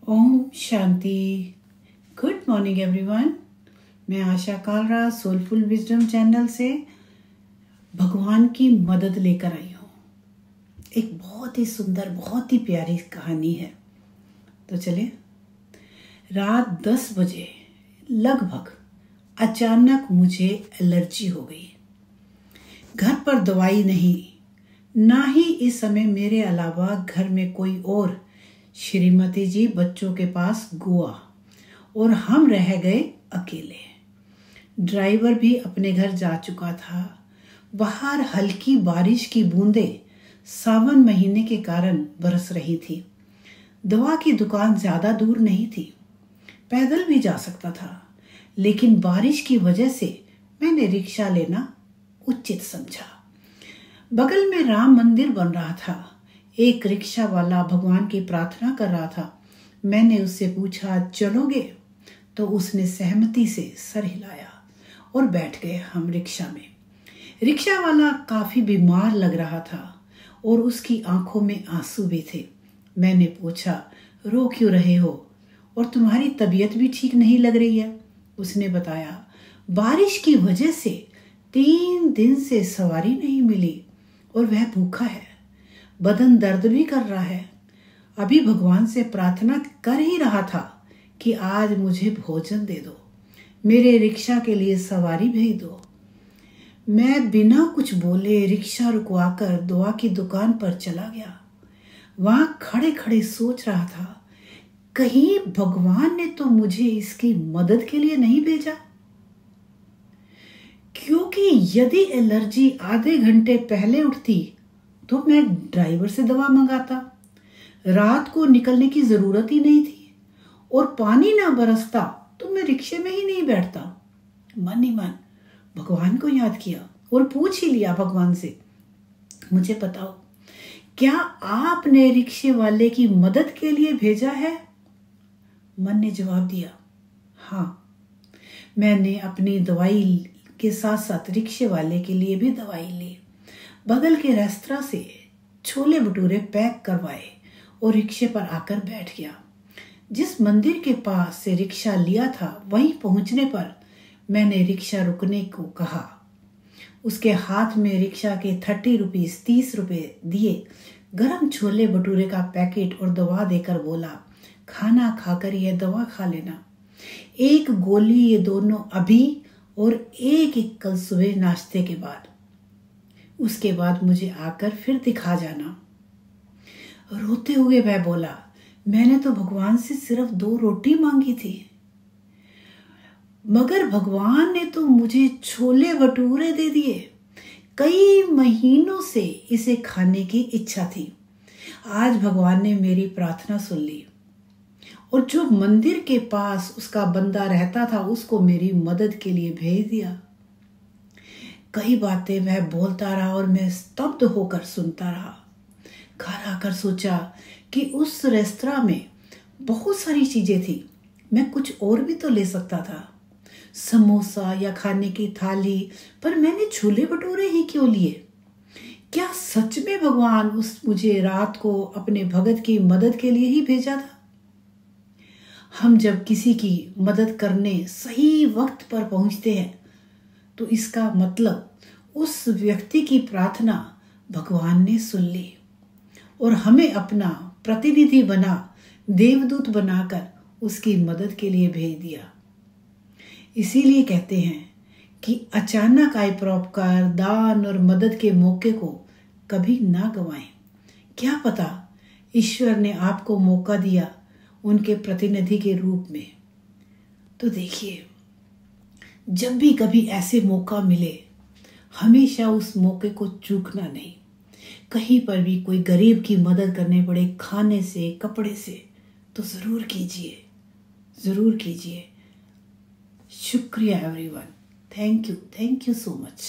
ओम शांति। Good morning everyone. मैं Asha Kalra soulful wisdom channel से भगवान की मदद लेकर आई हूँ। एक बहुत ही सुंदर, बहुत ही प्यारी कहानी है। तो चले। रात 10 बजे लगभग अचानक मुझे एलर्जी हो गई। घर पर दवाई नहीं, ना ही इस समय मेरे अलावा घर में कोई और। श्रीमती जी बच्चों के पास गोवा और हम रह गए अकेले। ड्राइवर भी अपने घर जा चुका था। बाहर हल्की बारिश की बूंदें सावन महीने के कारण बरस रही थी। दवा की दुकान ज्यादा दूर नहीं थी, पैदल भी जा सकता था, लेकिन बारिश की वजह से मैंने रिक्शा लेना उचित समझा। बगल में राम मंदिर बन रहा था। एक रिक्शा वाला भगवान की प्रार्थना कर रहा था। मैंने उससे पूछा, चलोगे? तो उसने सहमति से सर हिलाया और बैठ गए हम रिक्शा में। रिक्शा वाला काफी बीमार लग रहा था और उसकी आंखों में आंसू भी थे। मैंने पूछा, रो क्यों रहे हो और तुम्हारी तबीयत भी ठीक नहीं लग रही है? उसने बताया, बारिश की वजह से 3 दिन से सवारी नहीं मिली और वह भूखा है, बदन दर्द भी कर रहा है। अभी भगवान से प्रार्थना कर ही रहा था कि आज मुझे भोजन दे दो, मेरे रिक्शा के लिए सवारी भेज दो। मैं बिना कुछ बोले रिक्शा रुकवाकर दवा की दुकान पर चला गया। वहां खड़े खड़े सोच रहा था, कहीं भगवान ने तो मुझे इसकी मदद के लिए नहीं भेजा? क्योंकि यदि एलर्जी आधे घंटे पहले उठती तो मैं ड्राइवर से दवा मंगाता। रात को निकलने की जरूरत ही नहीं थी और पानी ना बरसता तो मैं रिक्शे में ही नहीं बैठता। मन ही मन भगवान को याद किया और पूछ ही लिया भगवान से, मुझे बताओ, क्या आपने रिक्शे वाले की मदद के लिए भेजा है? मन ने जवाब दिया, हाँ। मैंने अपनी दवाई के साथ साथ रिक्शे वाले के लिए भी दवाई ली। बगल के रेस्तरां से छोले भटूरे पैक करवाए और रिक्शे पर आकर बैठ गया। जिस मंदिर के पास से रिक्शा लिया था वहीं पहुंचने पर मैंने रिक्शा रुकने को कहा। उसके हाथ में रिक्शा के 30 रुपीस 30 रुपए दिए, गरम छोले भटूरे का पैकेट और दवा देकर बोला, खाना खाकर यह दवा खा लेना। 1 गोली ये दोनों अभी और एक कल सुबह नाश्ते के बाद। उसके बाद मुझे आकर फिर दिखा जाना। रोते हुए वह बोला, मैंने तो भगवान से सिर्फ 2 रोटी मांगी थी, मगर भगवान ने तो मुझे छोले भटूरे दे दिए। कई महीनों से इसे खाने की इच्छा थी। आज भगवान ने मेरी प्रार्थना सुन ली और जो मंदिर के पास उसका बंदा रहता था उसको मेरी मदद के लिए भेज दिया। कई बातें वह बोलता रहा और मैं स्तब्ध होकर सुनता रहा। घर आकर सोचा कि उस रेस्तरां में बहुत सारी चीजें थी, मैं कुछ और भी तो ले सकता था, समोसा या खाने की थाली, पर मैंने छोले भटूरे ही क्यों लिए? क्या सच में भगवान मुझे रात को अपने भगत की मदद के लिए ही भेजा था? हम जब किसी की मदद करने सही वक्त पर पहुंचते हैं तो इसका मतलब उस व्यक्ति की प्रार्थना भगवान ने सुन ली और हमें अपना प्रतिनिधि बना, देवदूत बनाकर उसकी मदद के लिए भेज दिया। इसीलिए कहते हैं कि अचानक आए परोपकार, दान और मदद के मौके को कभी ना गंवाएं। क्या पता ईश्वर ने आपको मौका दिया उनके प्रतिनिधि के रूप में। तो देखिए, जब भी कभी ऐसे मौका मिले हमेशा उस मौके को चूकना नहीं। कहीं पर भी कोई गरीब की मदद करने पड़े, खाने से, कपड़े से, तो जरूर कीजिए, जरूर कीजिए। शुक्रिया everyone. Thank you so much.